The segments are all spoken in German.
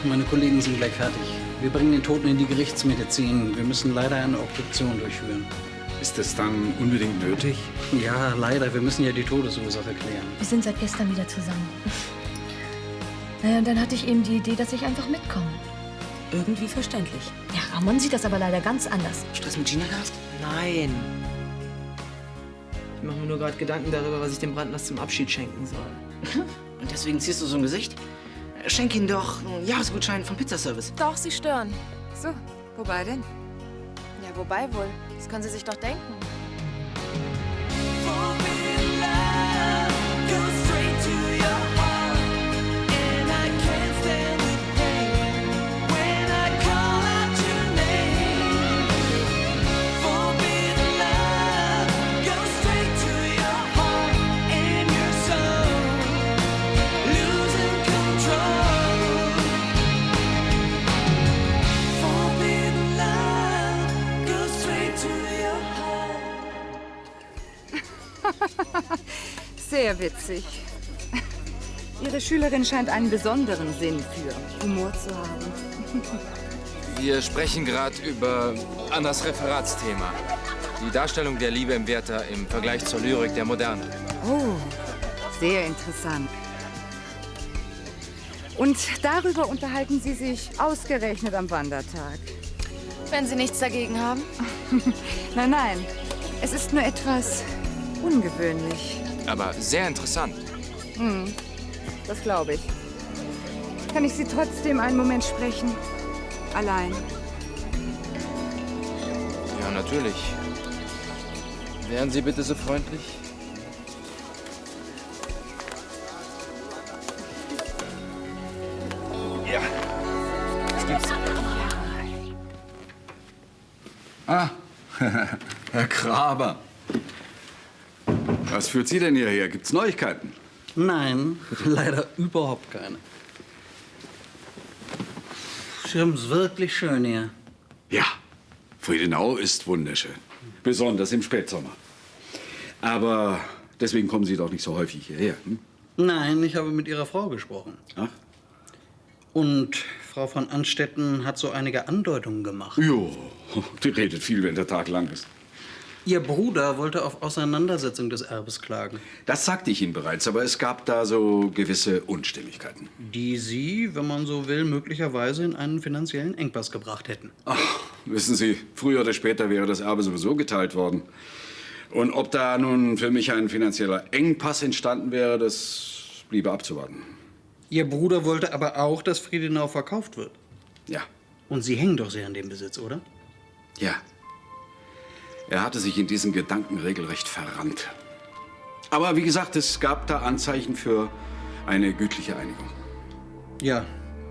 Meine Kollegen sind gleich fertig. Wir bringen den Toten in die Gerichtsmedizin. Wir müssen leider eine Obduktion durchführen. Ist das dann unbedingt nötig? Ja, leider. Wir müssen ja die Todesursache klären. Wir sind seit gestern wieder zusammen. Naja, und dann hatte ich eben die Idee, dass ich einfach mitkomme. Irgendwie verständlich. Ja, Ramon sieht das aber leider ganz anders. Stress mit Gina gehabt? Nein. Ich mache mir nur gerade Gedanken darüber, was ich dem Brandner zum Abschied schenken soll. Und deswegen ziehst du so ein Gesicht? Schenk ihm doch einen Jahresgutschein vom Pizzaservice. Doch, Sie stören. So, wobei denn? Ja, wobei wohl? Das können Sie sich doch denken. Sehr witzig. Ihre Schülerin scheint einen besonderen Sinn für Humor zu haben. Wir sprechen gerade über Annas Referatsthema. Die Darstellung der Liebe im Werther im Vergleich zur Lyrik der Moderne. Oh, sehr interessant. Und darüber unterhalten Sie sich ausgerechnet am Wandertag. Wenn Sie nichts dagegen haben. Nein, nein. Es ist nur etwas ungewöhnlich. Aber sehr interessant. Das glaube ich. Kann ich Sie trotzdem einen Moment sprechen? Allein. Ja, natürlich. Wären Sie bitte so freundlich? Ja. Was gibt's? Ah, Herr Kraber. Was führt Sie denn hierher? Gibt's Neuigkeiten? Nein, leider überhaupt keine. Sie haben es wirklich schön hier. Ja, Friedenau ist wunderschön. Besonders im Spätsommer. Aber deswegen kommen Sie doch nicht so häufig hierher. Hm? Nein, ich habe mit Ihrer Frau gesprochen. Ach? Und Frau von Anstetten hat so einige Andeutungen gemacht. Jo, die redet viel, wenn der Tag lang ist. Ihr Bruder wollte auf Auseinandersetzung des Erbes klagen. Das sagte ich Ihnen bereits, aber es gab da so gewisse Unstimmigkeiten. Die Sie, wenn man so will, möglicherweise in einen finanziellen Engpass gebracht hätten. Ach, wissen Sie, früher oder später wäre das Erbe sowieso geteilt worden. Und ob da nun für mich ein finanzieller Engpass entstanden wäre, das bliebe abzuwarten. Ihr Bruder wollte aber auch, dass Friedenau verkauft wird. Ja. Und Sie hängen doch sehr an dem Besitz, oder? Ja. Er hatte sich in diesen Gedanken regelrecht verrannt. Aber wie gesagt, es gab da Anzeichen für eine gütliche Einigung. Ja,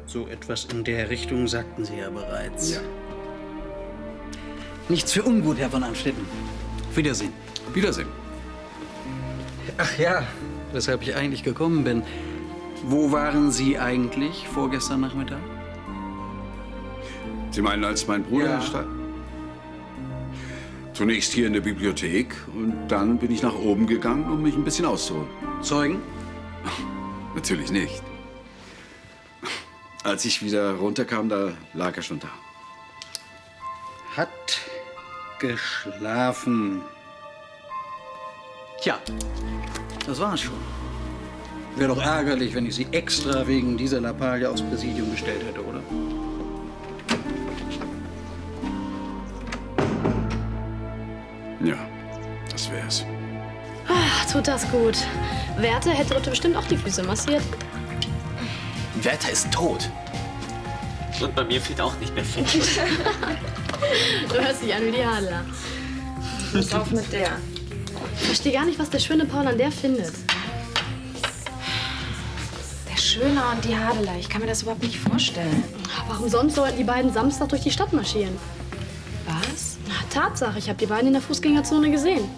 so etwas in der Richtung sagten Sie ja bereits. Ja. Nichts für ungut, Herr von Anstetten. Wiedersehen. Wiedersehen. Ach ja, weshalb ich eigentlich gekommen bin. Wo waren Sie eigentlich vorgestern Nachmittag? Sie meinen, als mein Bruder Ja. starb? Zunächst hier in der Bibliothek und dann bin ich nach oben gegangen, um mich ein bisschen auszuruhen. Zeugen? Natürlich nicht. Als ich wieder runterkam, da lag er schon da. Hat geschlafen. Tja, das war's schon. Wäre doch ärgerlich, wenn ich Sie extra wegen dieser Lappalie aufs Präsidium gestellt hätte, oder? Ja, das wär's. Ach, tut das gut. Werther hätte doch bestimmt auch die Füße massiert. Werther ist tot. Und bei mir fehlt auch nicht mehr Fett. Du hörst dich an wie die Hadler. Pass auf mit der. Ich verstehe gar nicht, was der schöne Paul an der findet. Der Schöner und die Hadler. Ich kann mir das überhaupt nicht vorstellen. Warum sonst sollten die beiden Samstag durch die Stadt marschieren? Was? Na, Tatsache, ich habe die beiden in der Fußgängerzone gesehen.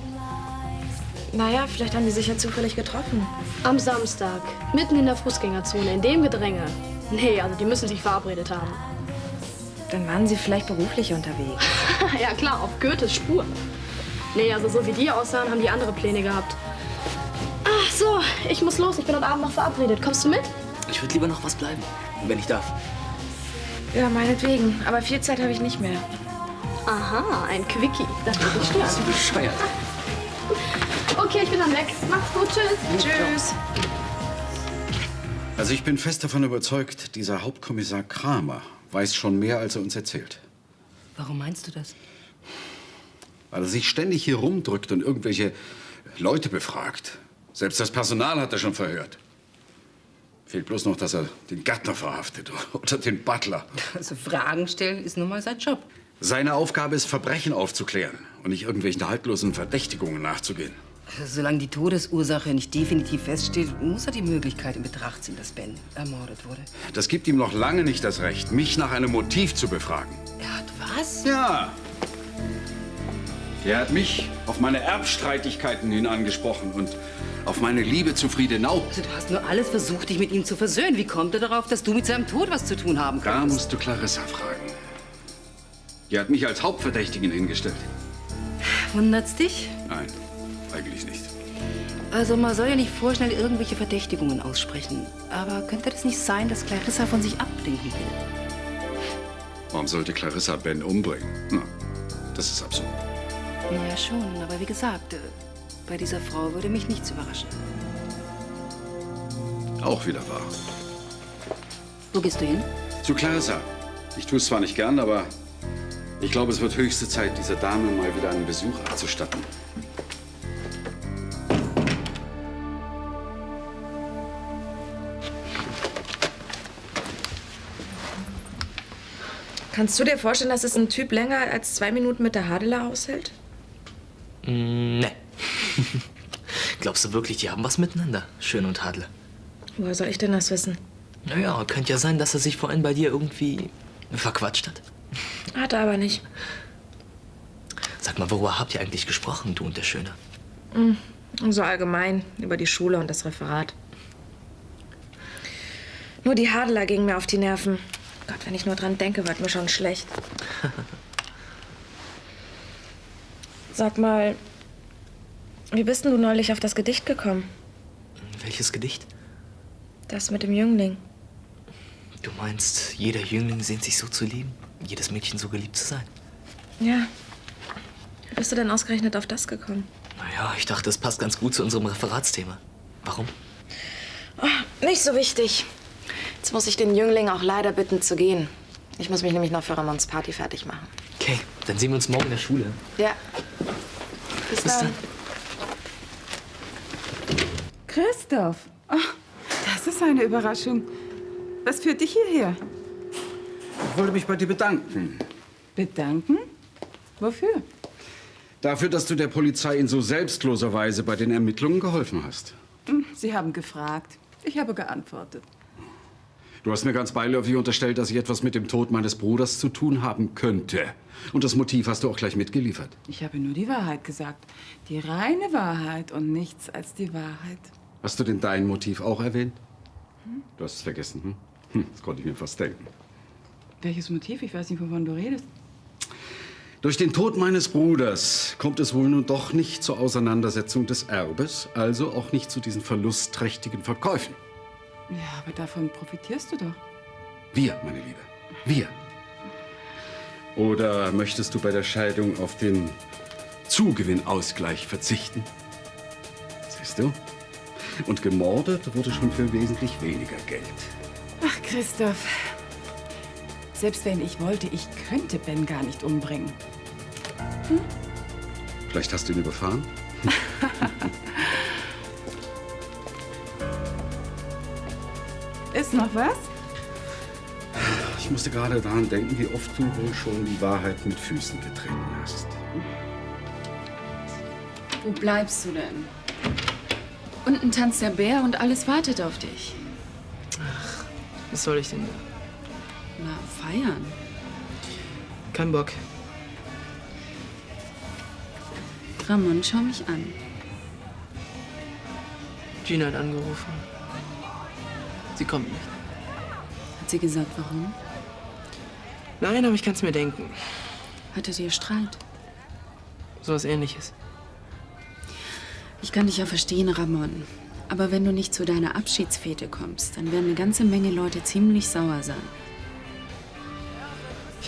Naja, vielleicht haben die sich ja zufällig getroffen. Am Samstag, mitten in der Fußgängerzone, in dem Gedränge. Nee, also die müssen sich verabredet haben. Dann waren sie vielleicht beruflich unterwegs. Ja klar, auf Goethes Spur. Nee, also so wie die aussahen, haben die andere Pläne gehabt. Ach so, ich muss los. Ich bin heute Abend noch verabredet. Kommst du mit? Ich würde lieber noch was bleiben, wenn ich darf. Ja, meinetwegen. Aber viel Zeit habe ich nicht mehr. Aha, ein Quickie. Das wird dich stören. Bescheuert. Okay, ich bin dann weg. Macht's gut, tschüss. Tschüss. Also ich bin fest davon überzeugt, dieser Hauptkommissar Kramer weiß schon mehr, als er uns erzählt. Warum meinst du das? Weil er sich ständig hier rumdrückt und irgendwelche Leute befragt. Selbst das Personal hat er schon verhört. Fehlt bloß noch, dass er den Gärtner verhaftet oder den Butler. Also Fragen stellen ist nun mal sein Job. Seine Aufgabe ist, Verbrechen aufzuklären und nicht irgendwelchen haltlosen Verdächtigungen nachzugehen. Solange die Todesursache nicht definitiv feststeht, muss er die Möglichkeit in Betracht ziehen, dass Ben ermordet wurde. Das gibt ihm noch lange nicht das Recht, mich nach einem Motiv zu befragen. Er hat was? Ja. Er hat mich auf meine Erbstreitigkeiten hin angesprochen und auf meine Liebe zu Friedenau. Also du hast nur alles versucht, dich mit ihm zu versöhnen. Wie kommt er darauf, dass du mit seinem Tod was zu tun haben Da könntest? musst du Clarissa fragen. Die hat mich als Hauptverdächtigen hingestellt. Wundert's dich? Nein, eigentlich nicht. Also man soll ja nicht vorschnell irgendwelche Verdächtigungen aussprechen. Aber könnte das nicht sein, dass Clarissa von sich ablenken will? Warum sollte Clarissa Ben umbringen? Na, das ist absurd. Ja, schon. Aber wie gesagt, bei dieser Frau würde mich nichts überraschen. Auch wieder wahr. Wo gehst du hin? Zu Clarissa. Ich tue es zwar nicht gern, aber ich glaube, es wird höchste Zeit, dieser Dame mal wieder einen Besuch abzustatten. Kannst du dir vorstellen, dass es ein Typ länger als 2 Minuten mit der Hadela aushält? Nee. Glaubst du wirklich, die haben was miteinander? Schön und Hadle. Woher soll ich denn das wissen? Naja, könnte ja sein, dass er sich vorhin bei dir irgendwie verquatscht hat. Hat er aber nicht. Sag mal, worüber habt ihr eigentlich gesprochen, du und der Schöne? So allgemein, über die Schule und das Referat. Nur die Hadela ging mir auf die Nerven. Gott, wenn ich nur dran denke, wird mir schon schlecht. Sag mal, wie bist denn du neulich auf das Gedicht gekommen? Welches Gedicht? Das mit dem Jüngling. Du meinst, jeder Jüngling sehnt sich so zu lieben? Jedes Mädchen so geliebt zu sein? Ja. Wie bist du denn ausgerechnet auf das gekommen? Naja, ich dachte, es passt ganz gut zu unserem Referatsthema. Warum? Oh, nicht so wichtig. Jetzt muss ich den Jüngling auch leider bitten zu gehen. Ich muss mich nämlich noch für Ramons Party fertig machen. Okay, dann sehen wir uns morgen in der Schule. Ja. Bis dann. Christoph, oh, das ist eine Überraschung. Was führt dich hierher? Ich wollte mich bei dir bedanken. Bedanken? Wofür? Dafür, dass du der Polizei in so selbstloser Weise bei den Ermittlungen geholfen hast. Sie haben gefragt. Ich habe geantwortet. Du hast mir ganz beiläufig unterstellt, dass ich etwas mit dem Tod meines Bruders zu tun haben könnte. Und das Motiv hast du auch gleich mitgeliefert. Ich habe nur die Wahrheit gesagt. Die reine Wahrheit und nichts als die Wahrheit. Hast du denn dein Motiv auch erwähnt? Du hast es vergessen, Das konnte ich mir fast denken. Welches Motiv? Ich weiß nicht, wovon du redest. Durch den Tod meines Bruders kommt es wohl nun doch nicht zur Auseinandersetzung des Erbes, also auch nicht zu diesen verlustträchtigen Verkäufen. Ja, aber davon profitierst du doch. Wir, meine Liebe, wir. Oder möchtest du bei der Scheidung auf den Zugewinnausgleich verzichten? Siehst du? Und gemordet wurde schon für wesentlich weniger Geld. Ach, Christoph. Selbst wenn ich wollte, ich könnte Ben gar nicht umbringen. Vielleicht hast du ihn überfahren? Ist noch was? Ich musste gerade daran denken, wie oft du wohl schon die Wahrheit mit Füßen getreten hast. Wo bleibst du denn? Unten tanzt der Bär und alles wartet auf dich. Ach, was soll ich denn da? Na, feiern. Kein Bock. Ramon, schau mich an. Gina hat angerufen. Sie kommt nicht. Hat sie gesagt, warum? Nein, aber ich kann's mir denken. Hattet ihr Streit? So was Ähnliches. Ich kann dich ja verstehen, Ramon. Aber wenn du nicht zu deiner Abschiedsfete kommst, dann werden eine ganze Menge Leute ziemlich sauer sein.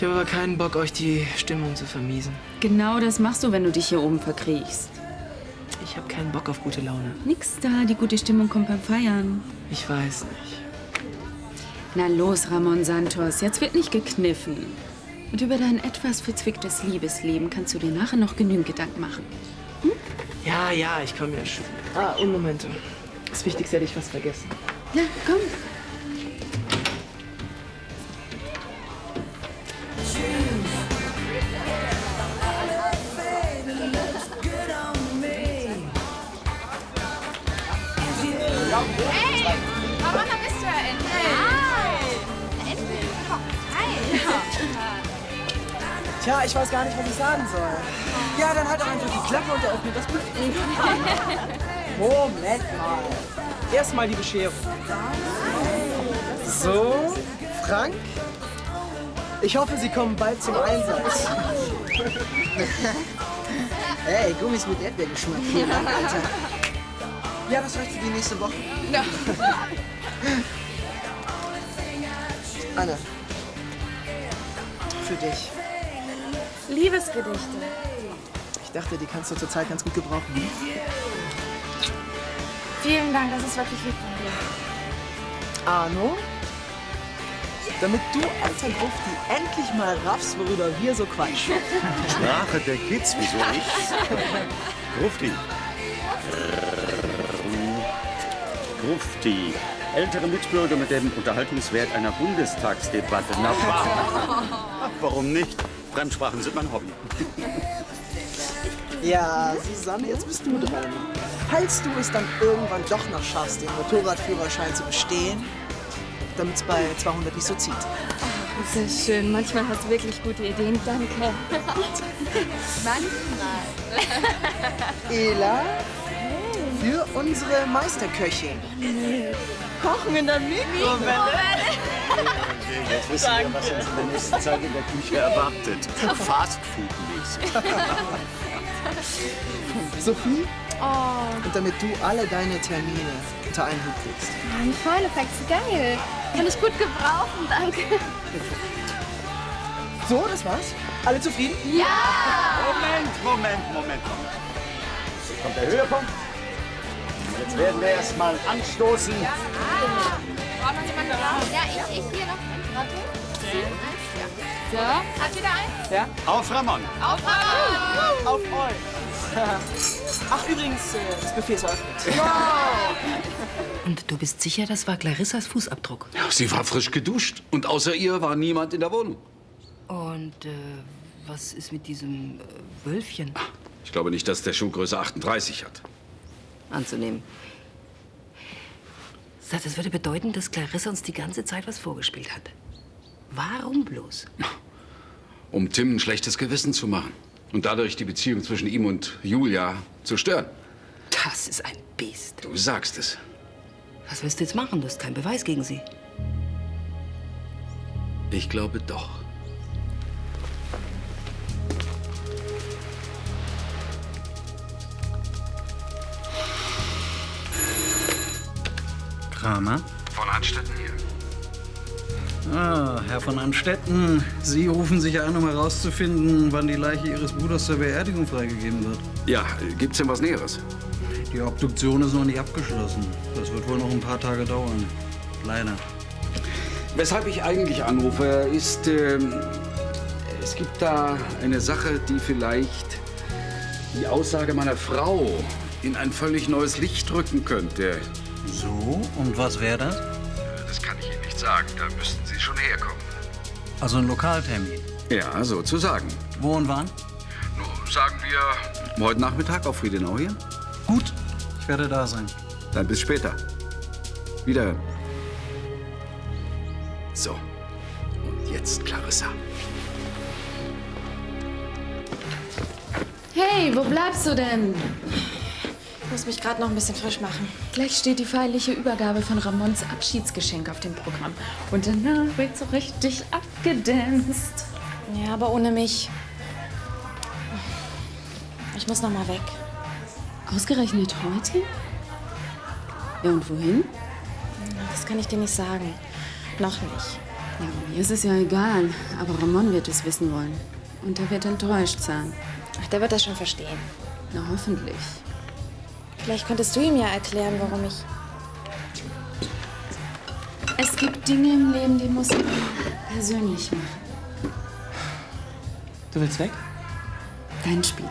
Ich habe aber keinen Bock, euch die Stimmung zu vermiesen. Genau das machst du, wenn du dich hier oben verkriechst. Ich habe keinen Bock auf gute Laune. Nix da, die gute Stimmung kommt beim Feiern. Ich weiß nicht. Na los, Ramon Santos, jetzt wird nicht gekniffen. Und über dein etwas verzwicktes Liebesleben kannst du dir nachher noch genügend Gedanken machen. Ja, ich komme ja schon. Und Momente. Das Wichtigste hätte ich fast vergessen. Ja, komm. Hey, Mama, da bist du ja endlich. Endlich. Hi. Tja, ich weiß gar nicht, was ich sagen soll. Ja, dann halt doch einfach die Klappe und öffnet das Buch. Moment mal. Erstmal die Bescherung. So, Frank. Ich hoffe, Sie kommen bald zum Einsatz. Hey, Gummis mit Erdbeergeschmack. Vielen Dank, Alter. Ja, das reicht für die nächste Woche. Ja. Anna. Für dich. Liebesgedichte. Ich dachte, die kannst du zurzeit ganz gut gebrauchen. Vielen Dank, das ist wirklich lieb von dir. Arno? Damit du, alter Grufti, endlich mal raffst, worüber wir so quatschen. Sprache der Kids, wieso nicht? Grufti. Grufti. Ältere Mitbürger mit dem Unterhaltungswert einer Bundestagsdebatte. Na, warum nicht? Fremdsprachen sind mein Hobby. Ja, Susanne, jetzt bist du dran. Falls du es dann irgendwann doch noch schaffst, den Motorradführerschein zu bestehen, damit es bei 200 nicht so zieht. Sehr schön. Manchmal hast du wirklich gute Ideen. Danke. Manchmal. Ela, für unsere Meisterköchin. Kochen in der Mikrowelle. Jetzt wissen wir, was uns in der nächsten Zeit in der Küche erwartet. Fastfood-mäßig. Sophie? Und damit du alle deine Termine unter einen Hut kriegst. Mann, voll Effekte, geil. Kann ich gut gebrauchen, danke. So, das war's? Alle zufrieden? Ja! Moment. Kommt der Höhepunkt. Jetzt werden wir erstmal anstoßen. Braucht noch jemand Glas? Ja, ich hier noch. Warte. So. Hat jeder eins? Ja. Auf Ramon. Auf Ramon! Auf euch. Ach, übrigens, das Buffet ist eröffnet. Und du bist sicher, das war Clarissas Fußabdruck? Ja, sie war frisch geduscht und außer ihr war niemand in der Wohnung. Und was ist mit diesem Wölfchen? Ich glaube nicht, dass der Schuh Größe 38 hat. Anzunehmen. Das würde bedeuten, dass Clarissa uns die ganze Zeit was vorgespielt hat. Warum bloß? Um Tim ein schlechtes Gewissen zu machen und dadurch die Beziehung zwischen ihm und Julia zu stören. Das ist ein Biest. Du sagst es. Was willst du jetzt machen? Du hast keinen Beweis gegen sie. Ich glaube doch. Kramer? Von Anstetten hier. Ah, Herr von Anstetten, Sie rufen sich an, um herauszufinden, wann die Leiche Ihres Bruders zur Beerdigung freigegeben wird. Ja, gibt's denn was Näheres? Die Obduktion ist noch nicht abgeschlossen. Das wird wohl noch ein paar Tage dauern. Leider. Weshalb ich eigentlich anrufe, ist, es gibt da eine Sache, die vielleicht die Aussage meiner Frau in ein völlig neues Licht rücken könnte. So, und was wäre das? Das kann ich Ihnen nicht sagen, da müssten Sie schon herkommen. Also ein Lokaltermin? Ja, sozusagen. Wo und wann? Nur sagen wir heute Nachmittag auf Friedenau hier. Gut, ich werde da sein. Dann bis später. Wiederhören. So, und jetzt Clarissa. Hey, wo bleibst du denn? Ich muss mich gerade noch ein bisschen frisch machen. Gleich steht die feierliche Übergabe von Ramons Abschiedsgeschenk auf dem Programm. Und danach wird so richtig abgedanced. Ja, aber ohne mich. Ich muss noch mal weg. Ausgerechnet heute? Ja, und wohin? Das kann ich dir nicht sagen. Noch nicht. Mir ist es ja egal, aber Ramon wird es wissen wollen. Und er wird enttäuscht sein. Ach, der wird das schon verstehen. Na, hoffentlich. Vielleicht könntest du ihm ja erklären, warum ich... Es gibt Dinge im Leben, die muss man persönlich machen. Du willst weg? Dein Spiel.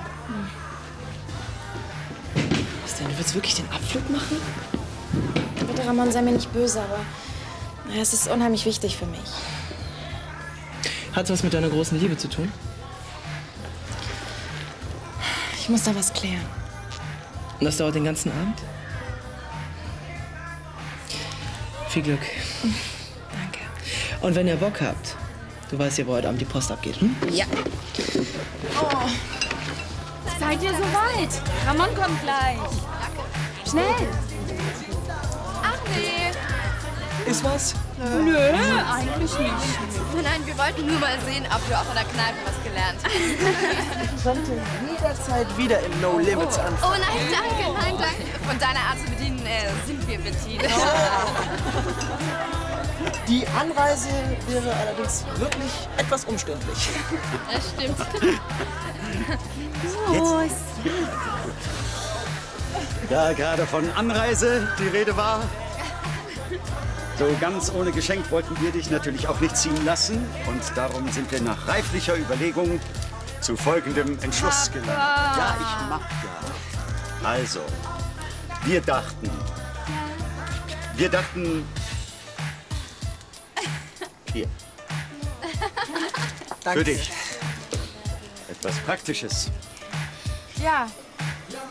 Was denn, du willst wirklich den Abflug machen? Bitte, Ramon, sei mir nicht böse, aber naja, es ist unheimlich wichtig für mich. Hat's was mit deiner großen Liebe zu tun? Ich muss da was klären. Und das dauert den ganzen Abend? Viel Glück. Danke. Und wenn ihr Bock habt, du weißt ja, wo heute Abend die Post abgeht, hm? Ja. Oh. Seid ihr soweit? Ramon kommt gleich. Schnell. Ach nee. Ist was? Nö, eigentlich nicht. Nein, wir wollten nur mal sehen, ob du auch in der Kneipe was gelernt hast. Ich könnte jederzeit wieder im No Limits anfangen. Oh nein, danke, nein, danke. Von deiner Art zu bedienen sind wir bedient. Die Anreise wäre allerdings wirklich etwas umständlich. Das stimmt. Da gerade von Anreise die Rede war. So ganz ohne Geschenk wollten wir dich natürlich auch nicht ziehen lassen. Und darum sind wir nach reiflicher Überlegung zu folgendem Entschluss gelangt. Ja, ich mach ja. Also, wir dachten, hier, Danke. für dich. Etwas Praktisches. Ja,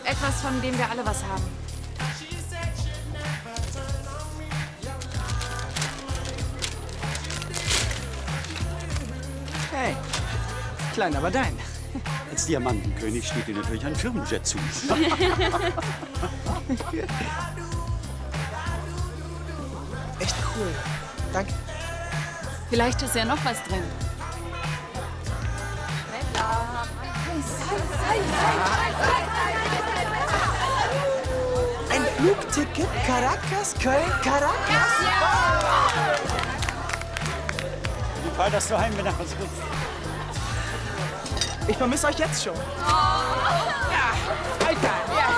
etwas, von dem wir alle was haben. Hey, klein, aber dein. Als Diamantenkönig steht dir natürlich ein Firmenjet zu. Echt cool. Danke. Vielleicht ist ja noch was drin. Ein Flugticket Caracas, Köln, Caracas. Wie Fall, dass du heim nach uns willst. Ich vermisse euch jetzt schon. Ja, Alter, ja.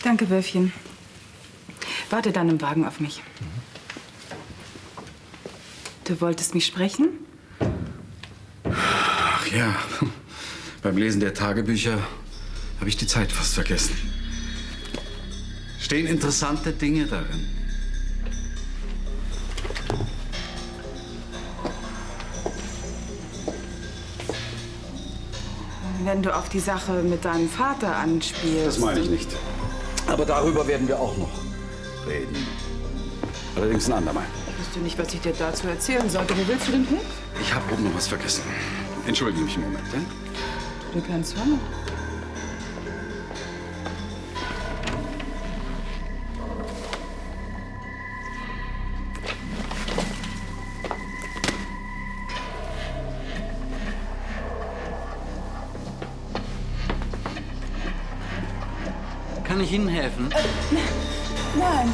Danke, Wölfchen. Warte dann im Wagen auf mich. Du wolltest mich sprechen? Ach ja, beim Lesen der Tagebücher habe ich die Zeit fast vergessen. Stehen interessante Dinge darin. Wenn du auf die Sache mit deinem Vater anspielst. Das meine ich nicht. Aber darüber werden wir auch noch reden. Allerdings ein andermal. Ich wüsste nicht, was ich dir dazu erzählen sollte. Wo willst du denn hin? Ich habe oben noch was vergessen. Entschuldige mich einen Moment, ja? Du kannst fahren. Kann ich Ihnen helfen? Nein.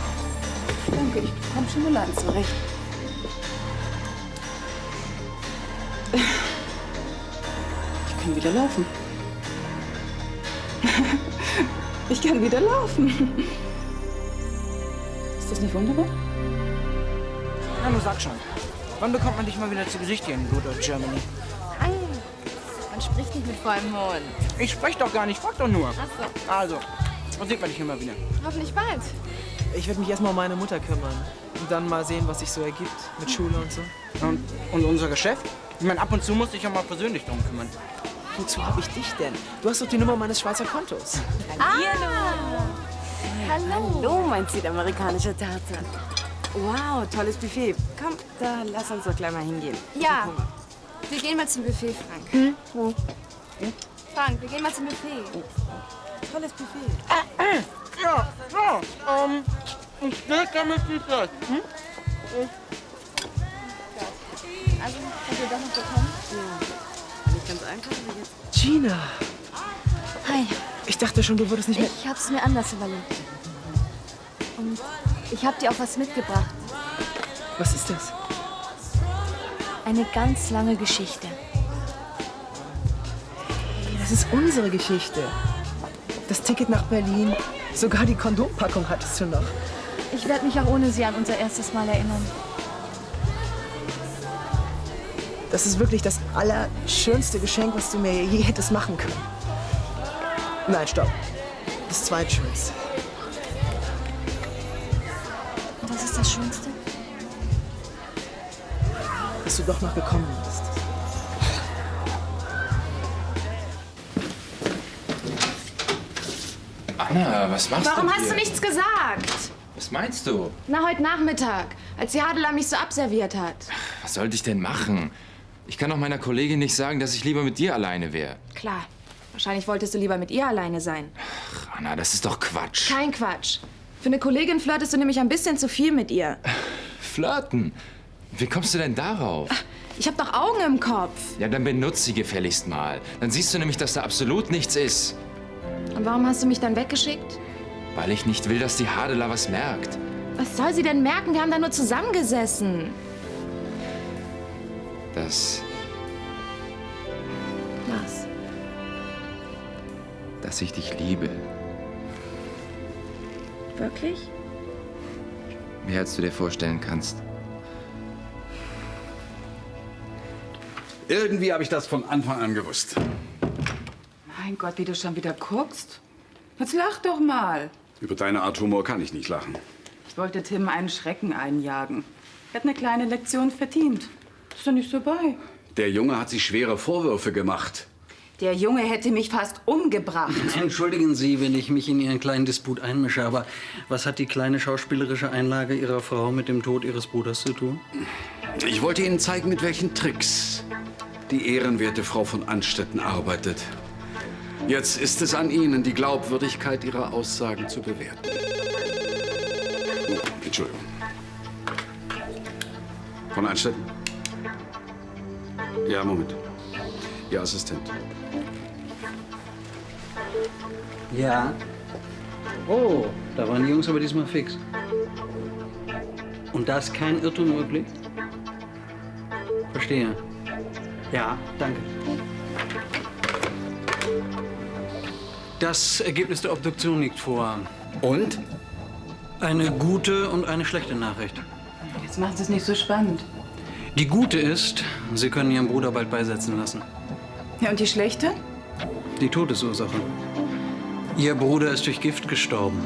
Danke, ich komme schon allein zurecht. Ich kann wieder laufen. Ich kann wieder laufen. Ist das nicht wunderbar? Na, nur sag schon. Wann bekommt man dich mal wieder zu Gesicht hier in Good Old Germany? Nein, man spricht nicht mit vollem Mund. Ich sprech doch gar nicht, frag doch nur. Ach so. Also, dann sieht man dich immer wieder. Hoffentlich bald. Ich werde mich erstmal um meine Mutter kümmern. Und dann mal sehen, was sich so ergibt. Mit Schule und so. Und unser Geschäft? Ich meine, ab und zu musst du dich ja mal persönlich drum kümmern. Wozu habe ich dich denn? Du hast doch die Nummer meines Schweizer Kontos. Hallo, mein südamerikanischer Tarzan. Wow, tolles Buffet. Komm, da lass uns doch gleich mal hingehen. Ja, wir gehen mal zum Buffet, Frank. Frank, wir gehen mal zum Buffet. Tolles Buffet. Ja, ein Steak damit Süßes. Also, habt ihr doch noch bekommen? Ja. Ganz einfach. Gina! Hi. Ich dachte schon, du würdest nicht mehr... Ich hab's mir anders überlegt. Und ich hab dir auch was mitgebracht. Was ist das? Eine ganz lange Geschichte. Hey, das ist unsere Geschichte. Das Ticket nach Berlin, sogar die Kondompackung hattest du noch. Ich werde mich auch ohne sie an unser erstes Mal erinnern. Das ist wirklich das allerschönste Geschenk, was du mir je hättest machen können. Nein, stopp. Das zweitschönste. Was ist das Schönste? Dass du doch noch gekommen bist. Anna, was machst du Warum hast hier? du nichts gesagt? Was meinst du? Na, heute Nachmittag, als die Hadela mich so abserviert hat. Was sollte ich denn machen? Ich kann doch meiner Kollegin nicht sagen, dass ich lieber mit dir alleine wäre. Klar, wahrscheinlich wolltest du lieber mit ihr alleine sein. Ach, Anna, das ist doch Quatsch. Kein Quatsch. Für eine Kollegin flirtest du nämlich ein bisschen zu viel mit ihr. Flirten? Wie kommst du denn darauf? Ich hab doch Augen im Kopf. Ja, dann benutz sie gefälligst mal. Dann siehst du nämlich, dass da absolut nichts ist. Und warum hast du mich dann weggeschickt? Weil ich nicht will, dass die Hadela was merkt. Was soll sie denn merken? Wir haben da nur zusammengesessen. Dass ich dich liebe. Wirklich? Mehr als du dir vorstellen kannst. Irgendwie habe ich das von Anfang an gewusst. Mein Gott, wie du schon wieder guckst. Jetzt lach doch mal. Über deine Art Humor kann ich nicht lachen. Ich wollte Tim einen Schrecken einjagen. Er hat eine kleine Lektion verdient. Ist doch nicht so bei. Der Junge hat sich schwere Vorwürfe gemacht. Der Junge hätte mich fast umgebracht. Entschuldigen Sie, wenn ich mich in Ihren kleinen Disput einmische, aber was hat die kleine schauspielerische Einlage Ihrer Frau mit dem Tod Ihres Bruders zu tun? Ich wollte Ihnen zeigen, mit welchen Tricks die ehrenwerte Frau von Anstetten arbeitet. Jetzt ist es an Ihnen, die Glaubwürdigkeit Ihrer Aussagen zu bewerten. Oh, Entschuldigung. Von Anstetten? Ja, Moment. Ihr Assistent. Ja. Oh, da waren die Jungs aber diesmal fix. Und da ist kein Irrtum möglich? Verstehe. Ja, danke. Das Ergebnis der Obduktion liegt vor. Und? Eine gute und eine schlechte Nachricht. Jetzt macht es nicht so spannend. Die gute ist, Sie können Ihren Bruder bald beisetzen lassen. Ja, und die schlechte? Die Todesursache. Ihr Bruder ist durch Gift gestorben.